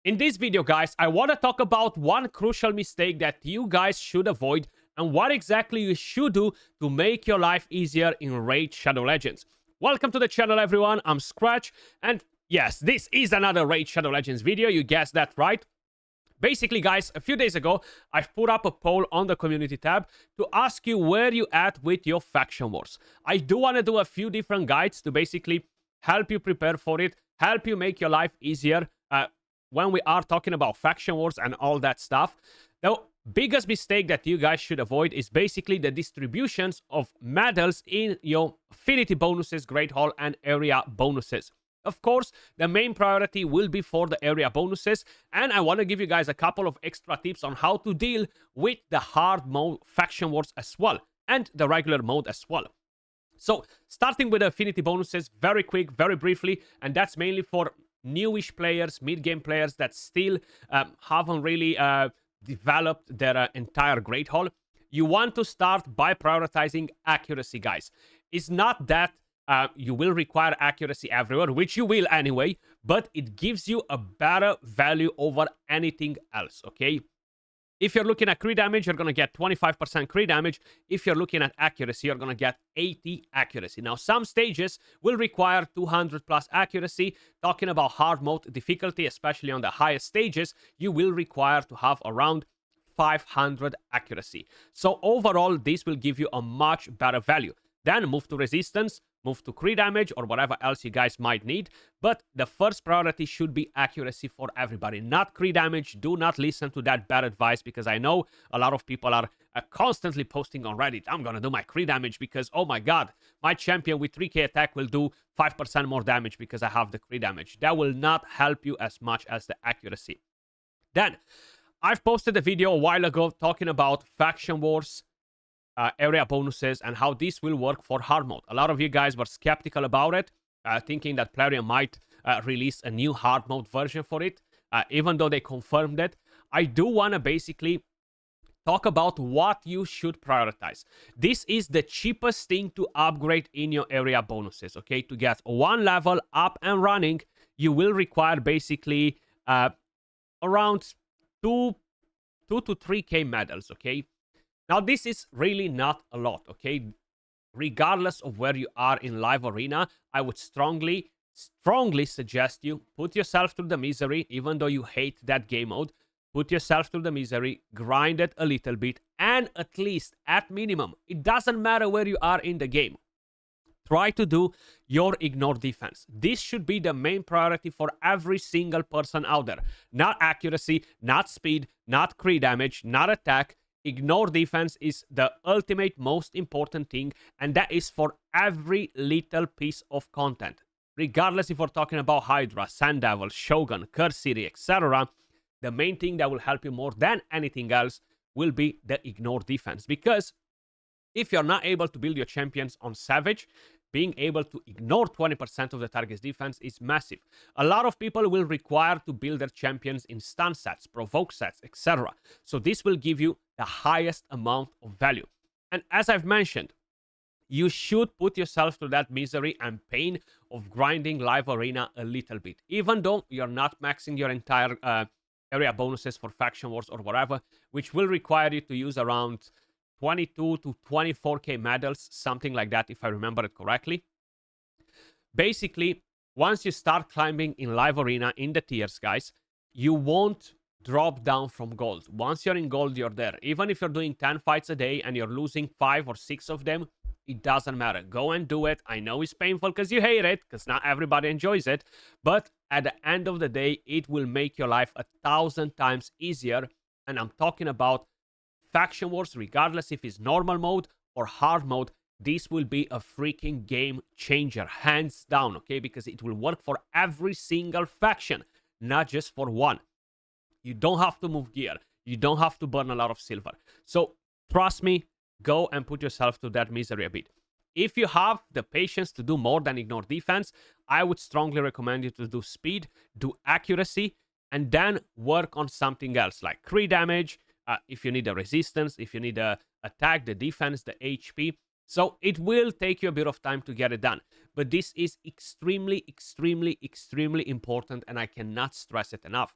In this video, guys, I want to talk about one crucial mistake that you guys should avoid and what exactly you should do to make your life easier in Raid Shadow Legends. Welcome to the channel, everyone. I'm Skratch, and yes, this is another Raid Shadow Legends video. You guessed that right. Basically, guys, a few days ago, I've put up a poll on the community tab to ask you where you at with your faction wars. I do want to do a few different guides to basically help you prepare for it, help you make your life easier when we are talking about faction wars and all that stuff. The biggest mistake that you guys should avoid is basically the distributions of medals in your affinity bonuses, Great Hall, and area bonuses. Of course, the main priority will be for the area bonuses, and I want to give you guys a couple of extra tips on how to deal with the hard mode faction wars as well, and the regular mode as well. So, starting with the affinity bonuses, very quick, very briefly, and that's mainly for newish players, mid-game players that still haven't really developed their entire Great Hall. You want to start by prioritizing accuracy, guys. It's not that you will require accuracy everywhere, which you will anyway, but it gives you a better value over anything else, okay? If you're looking at crit damage, you're going to get 25% crit damage. If you're looking at accuracy, you're going to get 80 accuracy. Now, some stages will require 200 plus accuracy. Talking about hard mode difficulty, especially on the highest stages, you will require to have around 500 accuracy. So overall, this will give you a much better value. Then move to resistance, move to crit damage, or whatever else you guys might need. But the first priority should be accuracy for everybody, not crit damage. Do not listen to that bad advice, because I know a lot of people are constantly posting on Reddit, I'm gonna do my crit damage because, oh my god, my champion with 3k attack will do 5% more damage because I have the crit damage. That will not help you as much as the accuracy. Then, I've posted a video a while ago talking about faction wars, area bonuses, and how this will work for hard mode. A lot of you guys were skeptical about it, thinking that Plarium might release a new hard mode version for it, even though they confirmed it. I do want to basically talk about what you should prioritize. This is the cheapest thing to upgrade in your area bonuses, okay? To get one level up and running, you will require basically around 2 to 3k medals, okay? Now, this is really not a lot, okay? Regardless of where you are in live arena, I would strongly suggest you put yourself through the misery, even though you hate that game mode. Put yourself through the misery, grind it a little bit, and at least, at minimum, it doesn't matter where you are in the game, try to do your ignore defense. This should be the main priority for every single person out there. Not accuracy, not speed, not crit damage, not attack. Ignore defense is the ultimate most important thing, and that is for every little piece of content. Regardless if we're talking about Hydra, Sand Devil, Shogun, Curse City, etc., the main thing that will help you more than anything else will be the ignore defense. Because if you're not able to build your champions on Savage, being able to ignore 20% of the target's defense is massive. A lot of people will require to build their champions in stun sets, provoke sets, etc. So this will give you the highest amount of value. And as I've mentioned, you should put yourself through that misery and pain of grinding live arena a little bit. Even though you're not maxing your entire area bonuses for faction wars or whatever, which will require you to use around 22 to 24k medals, something like that, if I remember it correctly. Basically, once you start climbing in live arena in the tiers, guys, you won't drop down from gold. Once you're in gold, you're there. Even if you're doing 10 fights a day and you're losing 5 or 6 of them, it doesn't matter. Go and do it. I know it's painful because you hate it, because not everybody enjoys it, but at the end of the day, it will make your life 1,000 times easier. And I'm talking about faction wars, regardless if it's normal mode or hard mode. This will be a freaking game changer, hands down, okay? Because it will work for every single faction, not just for one. You don't have to move gear. You don't have to burn a lot of silver. So trust me, go and put yourself through that misery a bit. If you have the patience to do more than ignore defense, I would strongly recommend you to do speed, do accuracy, and then work on something else like crit damage, if you need a resistance, if you need a attack, the defense, the HP. So it will take you a bit of time to get it done. But this is extremely, extremely, extremely important, and I cannot stress it enough.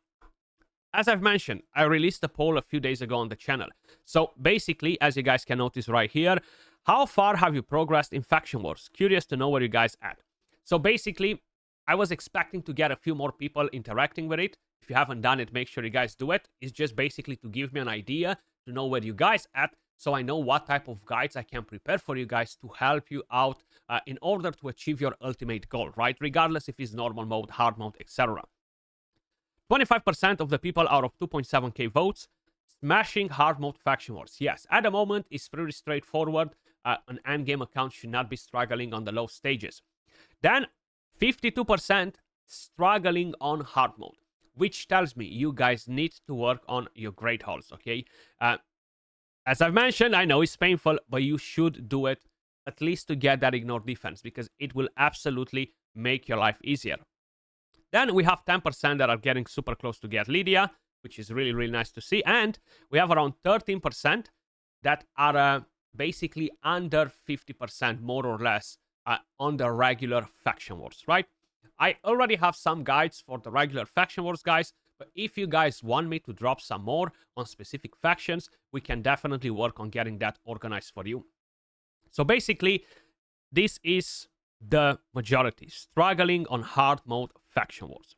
as I've mentioned, I released a poll a few days ago on the channel. So basically, as you guys can notice right here, how far have you progressed in Faction Wars? Curious to know where you guys at. So basically, I was expecting to get a few more people interacting with it. If you haven't done it, make sure you guys do it. It's just basically to give me an idea, to know where you guys at, so I know what type of guides I can prepare for you guys to help you out in order to achieve your ultimate goal, right? Regardless if it's normal mode, hard mode, etc. 25% of the people out of 2.7k votes smashing hard mode Faction Wars. Yes, at the moment, it's pretty straightforward. An endgame account should not be struggling on the low stages. Then 52% struggling on hard mode, which tells me you guys need to work on your great hauls, okay? As I've mentioned, I know it's painful, but you should do it at least to get that ignore defense, because it will absolutely make your life easier. Then we have 10% that are getting super close to get Lydia, which is really, really nice to see. And we have around 13% that are basically under 50%, more or less, on the regular Faction Wars, right? I already have some guides for the regular Faction Wars, guys. But if you guys want me to drop some more on specific factions, we can definitely work on getting that organized for you. So basically, this is the majority struggling on hard mode Faction Wars.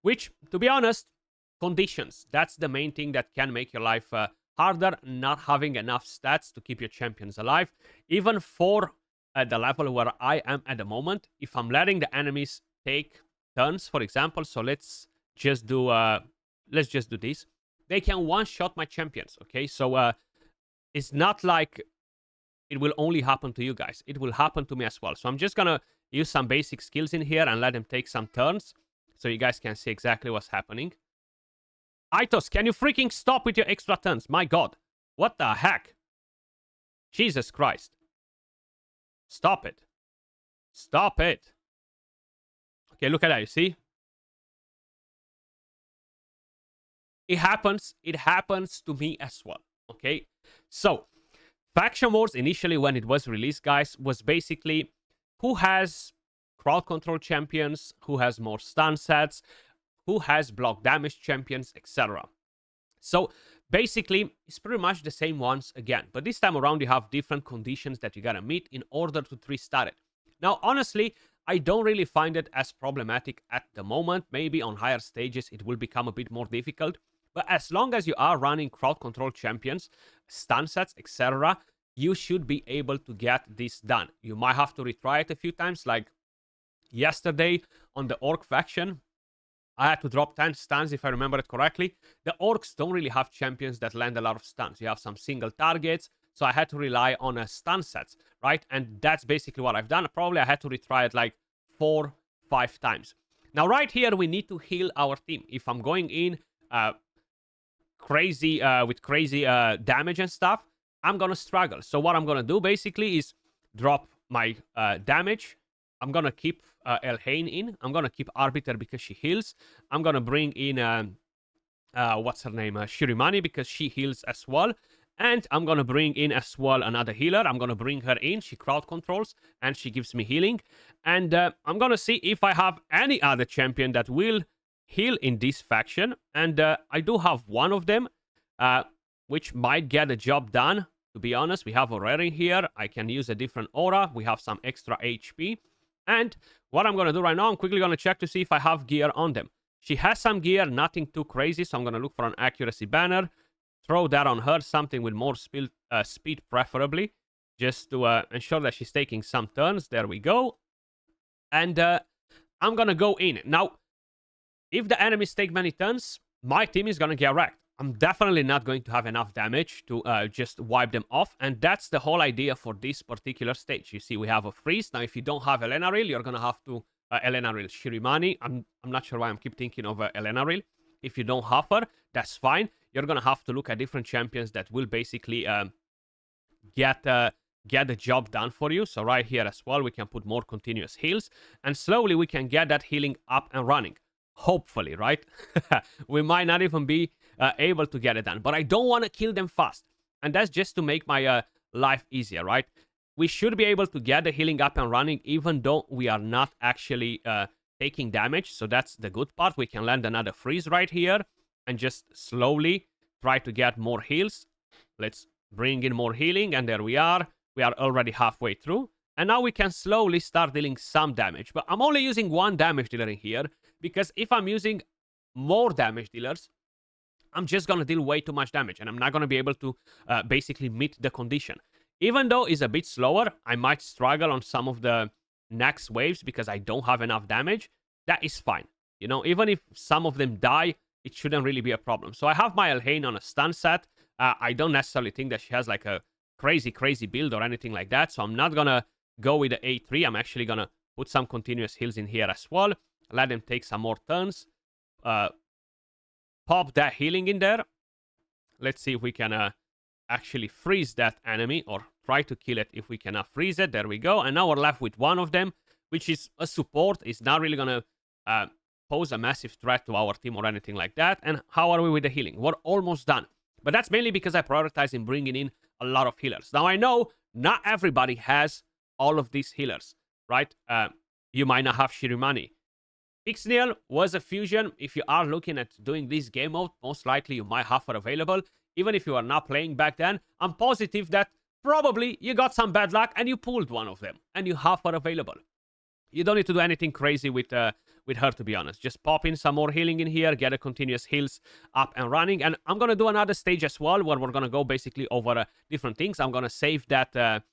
Which, to be honest, conditions. That's the main thing that can make your life harder, not having enough stats to keep your champions alive. Even for the level where I am at the moment, if I'm letting the enemies take turns, for example, so let's just do this. They can one-shot my champions, okay? So it's not like it will only happen to you guys. It will happen to me as well. So I'm just gonna use some basic skills in here and let them take some turns so you guys can see exactly what's happening. Aitos, can you freaking stop with your extra turns? My god. What the heck? Jesus Christ. Stop it. Stop it. Okay, look at that, you see? It happens to me as well, okay? So, Faction Wars, initially when it was released, guys, was basically who has crowd control champions, who has more stun sets, who has block damage champions, etc. So, basically, it's pretty much the same ones again. But this time around, you have different conditions that you gotta meet in order to 3-star it. Now, honestly, I don't really find it as problematic at the moment. Maybe on higher stages, it will become a bit more difficult. But as long as you are running crowd control champions, stun sets, etc., you should be able to get this done. You might have to retry it a few times, like yesterday on the Orc faction. I had to drop 10 stuns, if I remember it correctly. The Orcs don't really have champions that land a lot of stuns. You have some single targets, so I had to rely on a stun sets, right? And that's basically what I've done. Probably I had to retry it like 4-5 times. Now, right here, we need to heal our team. If I'm going in with crazy damage and stuff, I'm gonna struggle. So what I'm gonna do basically is drop my damage. I'm gonna keep Elhain in. I'm gonna keep Arbiter because she heals. I'm gonna bring in what's her name, Shirimani, because she heals as well. And I'm gonna bring in as well another healer. I'm gonna bring her in. She crowd controls and she gives me healing. And I'm gonna see if I have any other champion that will heal in this faction. And I do have one of them, which might get the job done. To be honest, we have Aurora here. I can use a different aura. We have some extra HP. And what I'm gonna do right now, I'm quickly gonna check to see if I have gear on them. She has some gear, nothing too crazy. So I'm gonna look for an accuracy banner. Throw that on her, something with more speed preferably, just to ensure that she's taking some turns. There we go. And I'm gonna go in. Now, if the enemies take many turns, my team is gonna get wrecked. I'm definitely not going to have enough damage to just wipe them off. And that's the whole idea for this particular stage. You see, we have a freeze. Now, if you don't have Elenaril, you're gonna have to Elenaril Shirimani. I'm not sure why I keep thinking of Elenaril. If you don't have her, that's fine. You're gonna have to look at different champions that will basically get the job done for you. So right here as well, we can put more continuous heals, and slowly we can get that healing up and running. Hopefully, right? We might not even be able to get it done, but I don't want to kill them fast, and that's just to make my life easier, right? We should be able to get the healing up and running, even though we are not actually taking damage. So that's the good part. We can land another freeze right here. and just slowly try to get more heals. Let's bring in more healing, and there we are. We are already halfway through. And now we can slowly start dealing some damage. But I'm only using one damage dealer in here, because if I'm using more damage dealers, I'm just going to deal way too much damage, and I'm not going to be able to basically meet the condition. Even though it's a bit slower, I might struggle on some of the next waves because I don't have enough damage. That is fine. You know, even if some of them die, it shouldn't really be a problem. So I have my Elhain on a stun set. I don't necessarily think that she has like a crazy build or anything like that. So I'm not going to go with the A3. I'm actually going to put some continuous heals in here as well. Let them take some more turns. Pop that healing in there. Let's see if we can actually freeze that enemy, or try to kill it if we cannot freeze it. There we go. And now we're left with one of them, which is a support. It's not really going to pose a massive threat to our team or anything like that. And how are we with the healing? We're almost done. But that's mainly because I prioritize in bringing in a lot of healers. Now, I know not everybody has all of these healers, right? You might not have Shirimani. Ixniel was a fusion. If you are looking at doing this game mode, most likely you might have her available. Even if you are not playing back then, I'm positive that probably you got some bad luck and you pulled one of them and you have her available. You don't need to do anything crazy with her, to be honest. Just pop in some more healing in here, get a continuous heals up and running. And I'm going to do another stage as well, where we're going to go basically over different things. I'm going to save that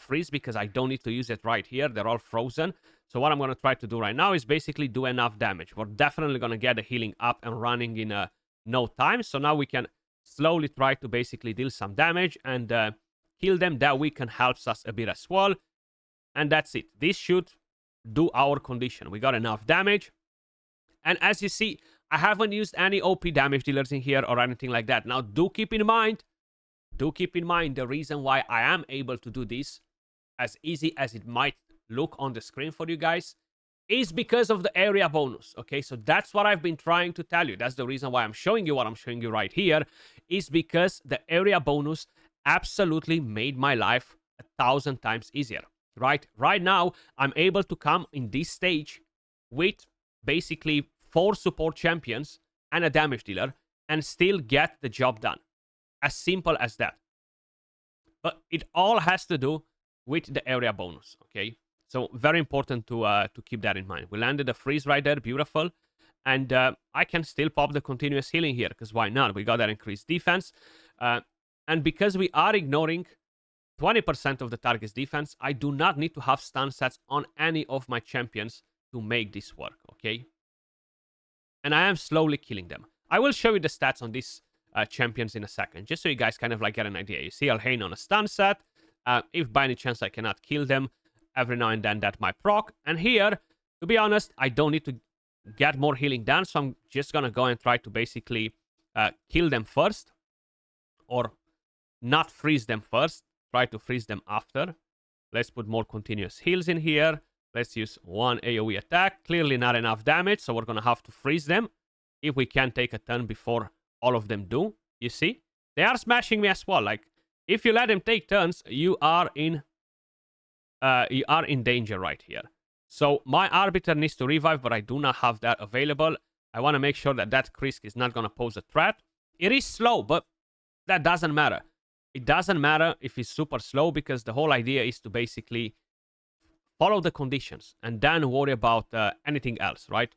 freeze because I don't need to use it right here. They're all frozen. So what I'm going to try to do right now is basically do enough damage. We're definitely going to get the healing up and running in no time. So now we can slowly try to basically deal some damage and kill them. That weaken helps us a bit as well. And that's it. This should do our condition. We got enough damage. And as you see, I haven't used any OP damage dealers in here or anything like that. Now, do keep in mind the reason why I am able to do this, as easy as it might look on the screen for you guys, is because of the area bonus. Okay, so that's what I've been trying to tell you. That's the reason why I'm showing you what I'm showing you right here, is because the area bonus absolutely made my life 1,000 times easier. Right now, I'm able to come in this stage with basically 4 support champions and a damage dealer and still get the job done. As simple as that. But it all has to do with the area bonus, okay? So very important to keep that in mind. We landed a freeze right there, beautiful. And I can still pop the continuous healing here, because why not? We got that increased defense. And because we are ignoring 20% of the target's defense, I do not need to have stun sets on any of my champions to make this work, okay? And I am slowly killing them. I will show you the stats on these champions in a second, just so you guys kind of like get an idea. You see Elhain on a stun set. If by any chance I cannot kill them, every now and then that might proc. And here, to be honest, I don't need to get more healing done, so I'm just gonna go and try to basically kill them first, or not freeze them first. Try to freeze them after. Let's put more continuous heals in here. Let's use one AoE attack. Clearly not enough damage, so we're going to have to freeze them if we can take a turn before all of them do. You see? They are smashing me as well. Like, if you let them take turns, you are in danger right here. So my Arbiter needs to revive, but I do not have that available. I want to make sure that that Krisk is not going to pose a threat. It is slow, but that doesn't matter. It doesn't matter if it's super slow, because the whole idea is to basically follow the conditions and then worry about anything else, right?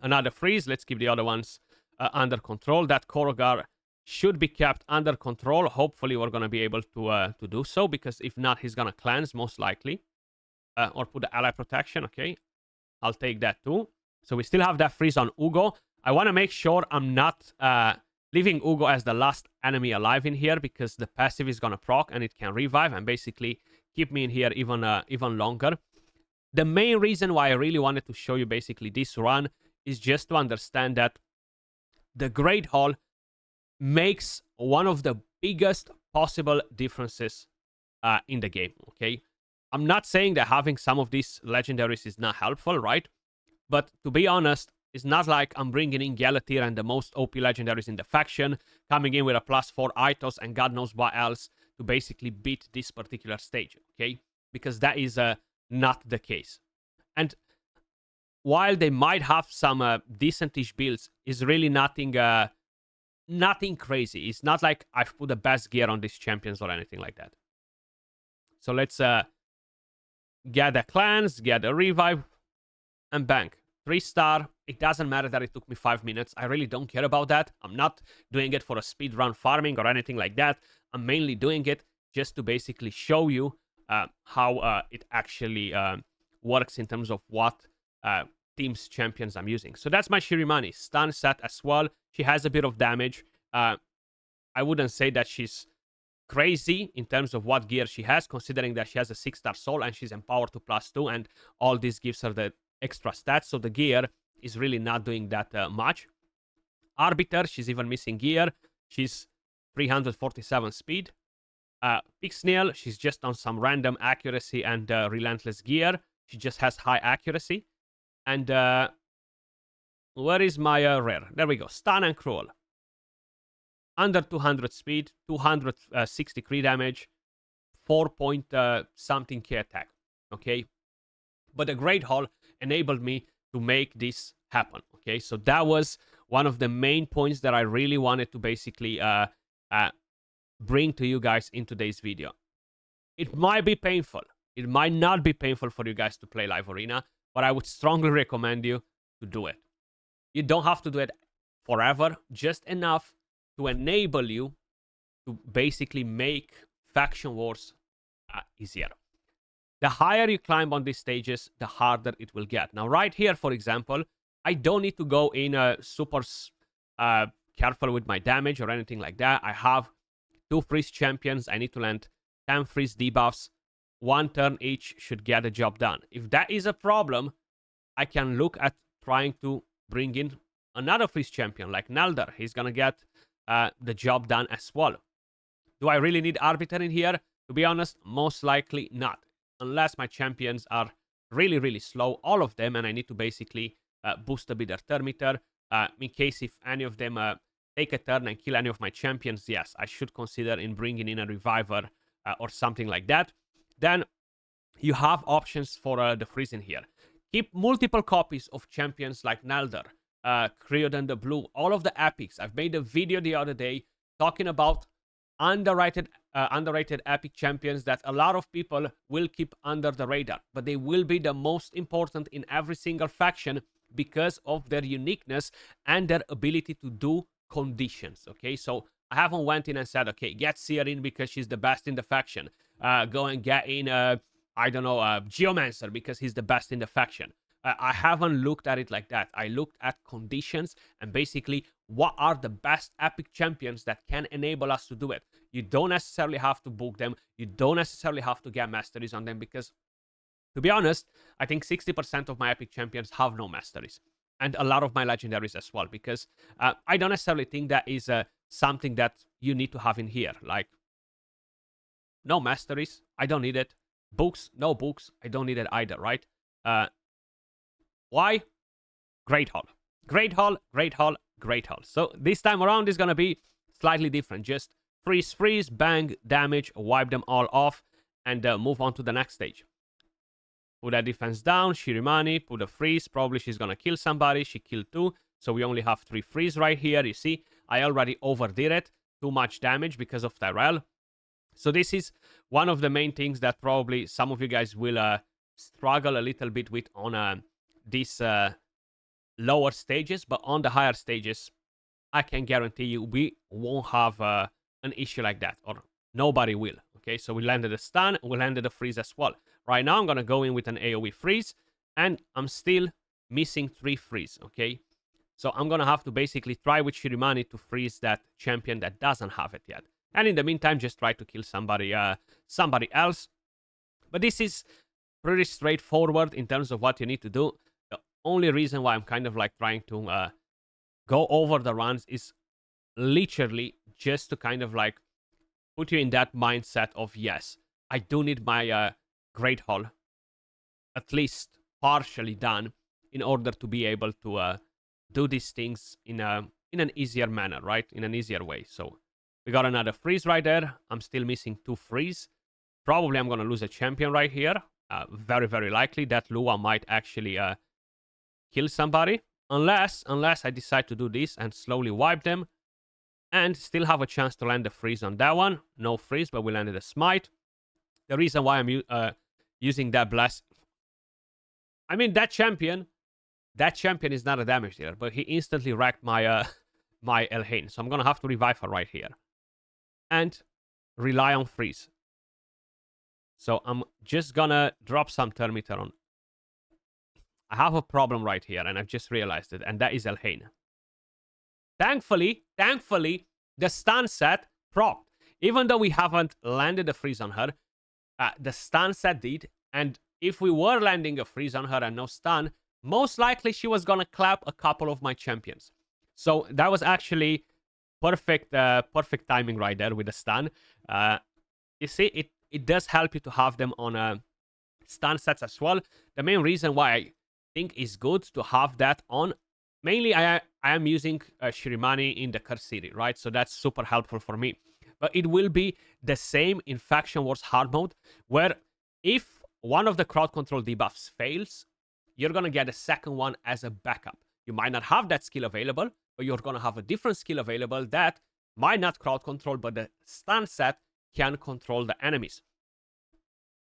Another freeze. Let's keep the other ones under control. That Korogar should be kept under control. Hopefully, we're going to be able to do so, because if not, he's going to cleanse, most likely. Or put the ally protection, okay? I'll take that too. So we still have that freeze on Ugo. I want to make sure I'm not leaving Ugo as the last enemy alive in here, because the passive is going to proc and it can revive and basically keep me in here even longer. The main reason why I really wanted to show you basically this run is just to understand that the Great Hall makes one of the biggest possible differences in the game, okay? I'm not saying that having some of these legendaries is not helpful, right? But to be honest, it's not like I'm bringing in Galatir and the most OP legendaries in the faction, coming in with a +4 Itos and God knows what else to basically beat this particular stage, okay? Because that is not the case. And while they might have some decentish builds, is really nothing nothing crazy. It's not like I've put the best gear on these champions or anything like that. So let's get a cleanse, get a revive, and bang. 3-star. It doesn't matter that it took me 5 minutes. I really don't care about that. I'm not doing it for a speedrun farming or anything like that. I'm mainly doing it just to basically show you how it actually works in terms of what team's champions I'm using. So that's my Shirimani. Stun set as well. She has a bit of damage. I wouldn't say that she's crazy in terms of what gear she has, considering that she has a 6-star soul and she's empowered to +2, and all this gives her the extra stats. So the gear is really not doing that much. Arbiter, she's even missing gear. She's 347 speed. Pixniel, she's just on some random accuracy and relentless gear. She just has high accuracy. And where is my rare? There we go. Stun and Cruel. Under 200 speed, 260 crit damage, 4 point something K attack. Okay? But the Great Hall enabled me to make this happen. Okay? So that was one of the main points that I really wanted to basically bring to you guys in today's video. It might be painful. It might not be painful for you guys to play live arena, but I would strongly recommend you to do it. You don't have to do it forever, just enough to enable you to basically make faction wars easier. The higher you climb on these stages, the harder it will get. Now, right here, for example, I don't need to go in super careful with my damage or anything like that. I have 2 freeze champions. I need to land 10 freeze debuffs. 1 turn each should get the job done. If that is a problem, I can look at trying to bring in another freeze champion like Nalder. He's gonna get the job done as well. Do I really need Arbiter in here? To be honest, most likely not. Unless my champions are really, really slow, all of them, and I need to basically boost a bit their turn meter. In case if any of them take a turn and kill any of my champions, yes, I should consider in bringing in a Reviver or something like that. Then you have options for the freezing here. Keep multiple copies of champions like Nalder, Creodan the Blue, all of the epics. I've made a video the other day talking about underrated epic champions that a lot of people will keep under the radar, but they will be the most important in every single faction because of their uniqueness and their ability to do conditions. Okay, so I haven't went in and said, okay, get Seer in because she's the best in the faction. Go and get in I don't know, Geomancer because he's the best in the faction. I haven't looked at it like that. I looked at conditions and basically what are the best epic champions that can enable us to do it. You don't necessarily have to book them. You don't necessarily have to get masteries on them because, to be honest, I think 60% of my epic champions have no masteries. And a lot of my legendaries as well, because I don't necessarily think that is something that you need to have in here. Like, no masteries, I don't need it. Books, no books, I don't need it either, right? Why? Great Hall. Great Hall, Great Hall, Great Hall. So this time around is going to be slightly different. Just freeze, freeze, bang, damage, wipe them all off, and move on to the next stage. Put that defense down, Shirimani, put a freeze. Probably she's going to kill somebody. She killed 2, so we only have 3 freeze right here. You see, I already overdid it. Too much damage because of Tyrell. So this is one of the main things that probably some of you guys will struggle a little bit with on these lower stages. But on the higher stages, I can guarantee you we won't have an issue like that. Or nobody will. Okay, so we landed a stun. We landed a freeze as well. Right now, I'm going to go in with an AoE freeze. And I'm still missing 3 freeze. Okay, so I'm going to have to basically try with Shirimani to freeze that champion that doesn't have it yet. And in the meantime, just try to kill somebody else. But this is pretty straightforward in terms of what you need to do. The only reason why I'm kind of like trying to go over the runs is literally just to kind of like put you in that mindset of, yes, I do need my Great Hall at least partially done in order to be able to do these things in an easier manner, right? In an easier way. So we got another freeze right there. I'm still missing 2 freeze. Probably I'm going to lose a champion right here. Very, very likely that Lua might actually kill somebody. Unless I decide to do this and slowly wipe them. And still have a chance to land the freeze on that one. No freeze, but we landed a smite. The reason why I'm using that blast... I mean, that champion is not a damage dealer, but he instantly wrecked my my Elhain. So I'm going to have to revive her right here. And rely on freeze. So I'm just going to drop some Thermiter on. I have a problem right here, and I've just realized it, and that is Elhain. Thankfully, the stun set propped. Even though we haven't landed a freeze on her, the stun set did. And if we were landing a freeze on her and no stun, most likely she was going to clap a couple of my champions. So that was actually perfect timing right there with the stun. You see, it does help you to have them on stun sets as well. The main reason why I think is good to have that on, mainly I am using Shirimani in the Curse City, right? So that's super helpful for me. But it will be the same in Faction Wars Hard Mode, where if one of the crowd control debuffs fails, you're going to get a second one as a backup. You might not have that skill available, but you're going to have a different skill available that might not crowd control, but the stun set can control the enemies.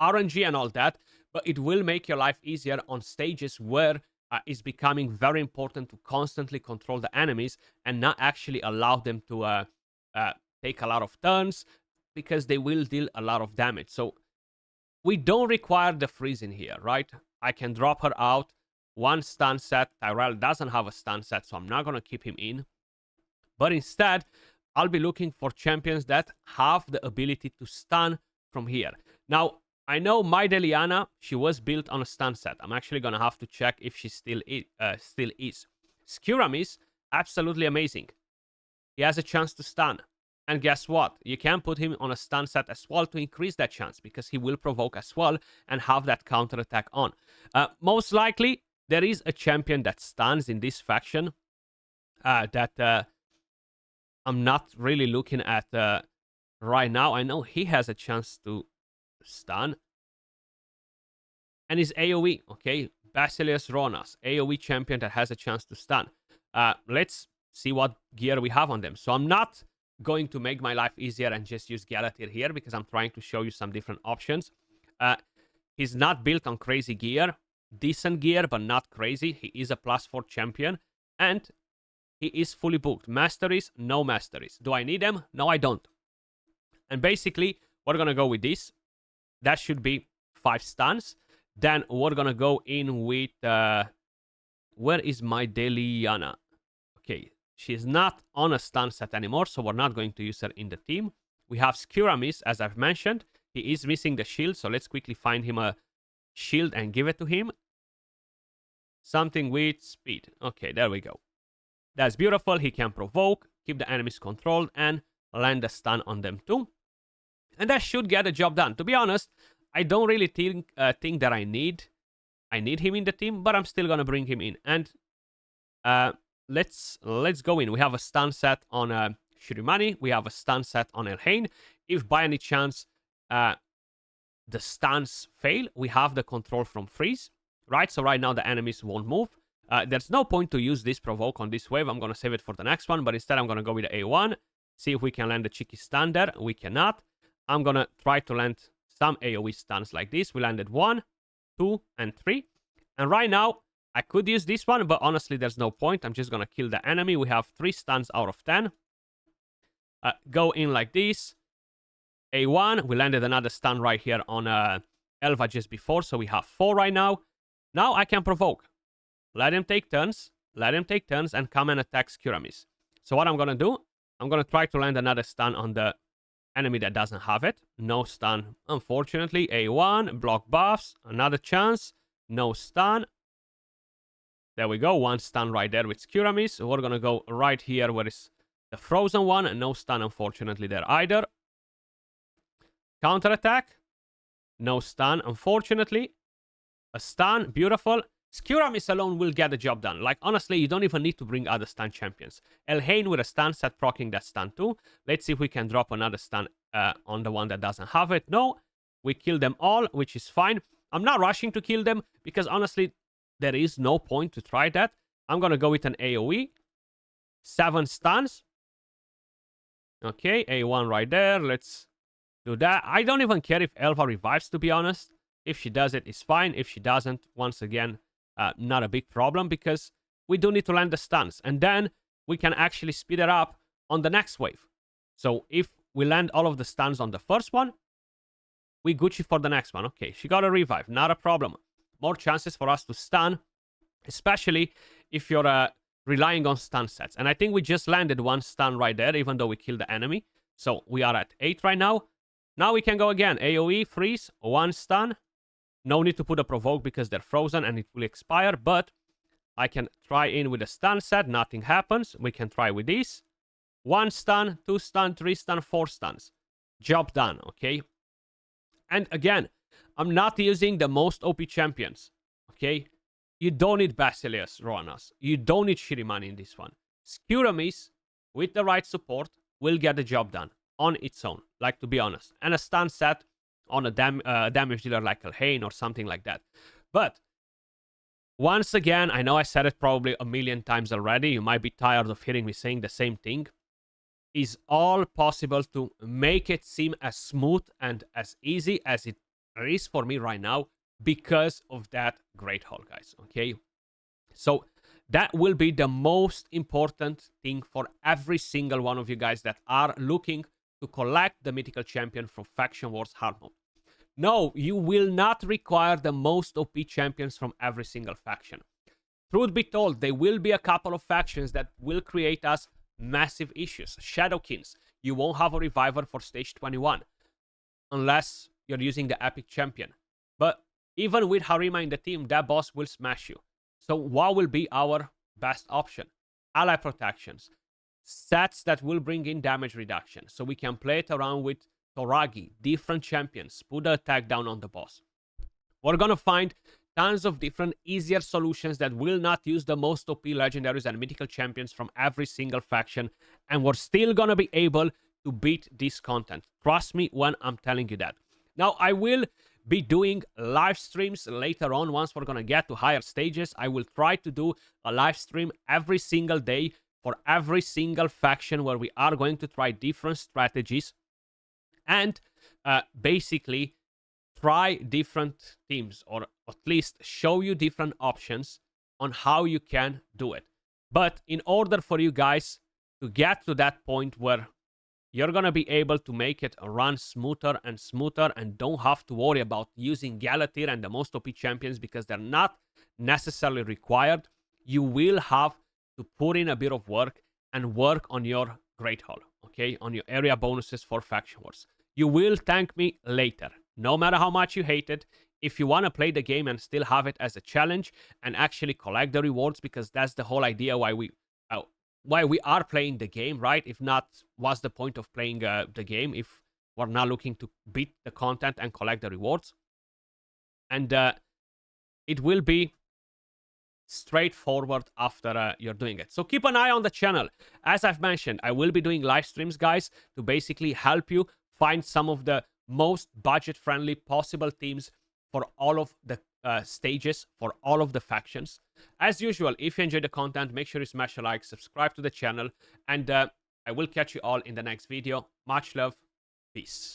RNG and all that, but it will make your life easier on stages where it's becoming very important to constantly control the enemies and not actually allow them to take a lot of turns, because they will deal a lot of damage. So we don't require the freeze in here, right? I can drop her out. One stun set. Tyrell doesn't have a stun set, so I'm not going to keep him in. But instead, I'll be looking for champions that have the ability to stun from here. Now, I know my Deliana, she was built on a stun set. I'm actually going to have to check if she still is. Skiramis, absolutely amazing. He has a chance to stun. And guess what? You can put him on a stun set as well to increase that chance, because he will provoke as well and have that counter attack on. Most likely, there is a champion that stuns in this faction that I'm not really looking at right now. I know he has a chance to stun. And his AoE, okay? Basilius Ronas, AoE champion that has a chance to stun. Let's see what gear we have on them. So I'm not going to make my life easier and just use Galatir here, because I'm trying to show you some different options. He's not built on crazy gear. Decent gear, but not crazy. He is a +4 champion, and he is fully booked. Masteries, no masteries. Do I need them? No, I don't. And basically, we're going to go with this. That should be 5 stuns. Then we're going to go in with... where is my Deliana? Okay, she's not on a stun set anymore, so we're not going to use her in the team. We have Skiramis, as I've mentioned. He is missing the shield, so let's quickly find him a shield and give it to him. Something with speed. Okay, there we go. That's beautiful. He can provoke, keep the enemies controlled, and land a stun on them too. And that should get the job done. To be honest, I don't really think that I need him in the team, but I'm still gonna bring him in. And let's go in. We have a stun set on Shirimani. We have a stun set on Elhain. If by any chance the stuns fail, we have the control from freeze, right? So right now the enemies won't move. There's no point to use this provoke on this wave. I'm gonna save it for the next one, but instead I'm gonna go with the A1. See if we can land the cheeky stun there. We cannot. I'm gonna try to land some AoE stuns like this. We landed 1, 2, and 3. And right now, I could use this one, but honestly, there's no point. I'm just gonna kill the enemy. We have 3 stuns out of 10. Go in like this. A1, we landed another stun right here on Elva just before, so we have 4 right now. Now I can provoke. Let him take turns. Let him take turns and come and attack Skiramis. So what I'm gonna do, I'm gonna try to land another stun on the enemy that doesn't have it. No stun, unfortunately. A1, block buffs, another chance. No stun. There we go, 1 stun right there with Skiramis. We're gonna go right here where is the frozen one. No stun, unfortunately, there either. Counter attack. No stun, unfortunately. A stun, beautiful. Skiramis alone will get the job done. Like, honestly, you don't even need to bring other stun champions. Elhain with a stun set proccing that stun too. Let's see if we can drop another stun on the one that doesn't have it. No, we kill them all, which is fine. I'm not rushing to kill them because, honestly, there is no point to try that. I'm going to go with an AoE. 7 stuns. Okay, A1 right there. Let's do that. I don't even care if Elva revives, to be honest. If she does it, it's fine. If she doesn't, once again, not a big problem because we do need to land the stuns. And then we can actually speed it up on the next wave. So if we land all of the stuns on the first one, we Gucci for the next one. Okay, she got a revive. Not a problem. More chances for us to stun, especially if you're relying on stun sets. And I think we just landed one stun right there, even though we killed the enemy. So we are at 8 right now. Now we can go again. AoE, freeze, 1 stun. No need to put a provoke because they're frozen and it will expire. But I can try in with a stun set. Nothing happens. We can try with these. 1 stun, 2 stun, 3 stun, 4 stuns. Job done, okay? And again, I'm not using the most OP champions, okay? You don't need Basilius, Roanas. You don't need Shirimani in this one. Skuramis, with the right support, will get the job done on its own, like, to be honest. And a stun set on a damage dealer like Elhain or something like that. But once again, I know I said it probably a million times already. You might be tired of hearing me saying the same thing. Is all possible to make it seem as smooth and as easy as it is for me right now because of that Great Hall, guys, okay? So that will be the most important thing for every single one of you guys that are looking to collect the mythical champion from Faction Wars Hard Mode. No, you will not require the most OP champions from every single faction. Truth be told, there will be a couple of factions that will create us massive issues. Shadowkins, you won't have a reviver for stage 21 unless you're using the epic champion. But even with Harima in the team, that boss will smash you. So what will be our best option? Ally protections. Sets that will bring in damage reduction. So we can play it around with Toragi, different champions, put the attack down on the boss. We're gonna find tons of different easier solutions that will not use the most OP legendaries and mythical champions from every single faction. And we're still gonna be able to beat this content. Trust me when I'm telling you that. Now, I will be doing live streams later on. Once we're gonna get to higher stages, I will try to do a live stream every single day for every single faction where we are going to try different strategies and basically try different teams, or at least show you different options on how you can do it. But in order for you guys to get to that point where you're going to be able to make it run smoother and smoother and don't have to worry about using Galatir and the most OP champions because they're not necessarily required, you will have to put in a bit of work and work on your Great Hall, okay? On your area bonuses for Faction Wars. You will thank me later. No matter how much you hate it, if you want to play the game and still have it as a challenge and actually collect the rewards, because that's the whole idea why we are playing the game, right? If not, what's the point of playing the game if we're not looking to beat the content and collect the rewards? And it will be straightforward after you're doing it. So keep an eye on the channel. As I've mentioned, I will be doing live streams, guys, to basically help you find some of the most budget-friendly possible teams for all of the stages, for all of the factions. As usual, if you enjoyed the content, make sure you smash a like, subscribe to the channel, and I will catch you all in the next video. Much love. Peace.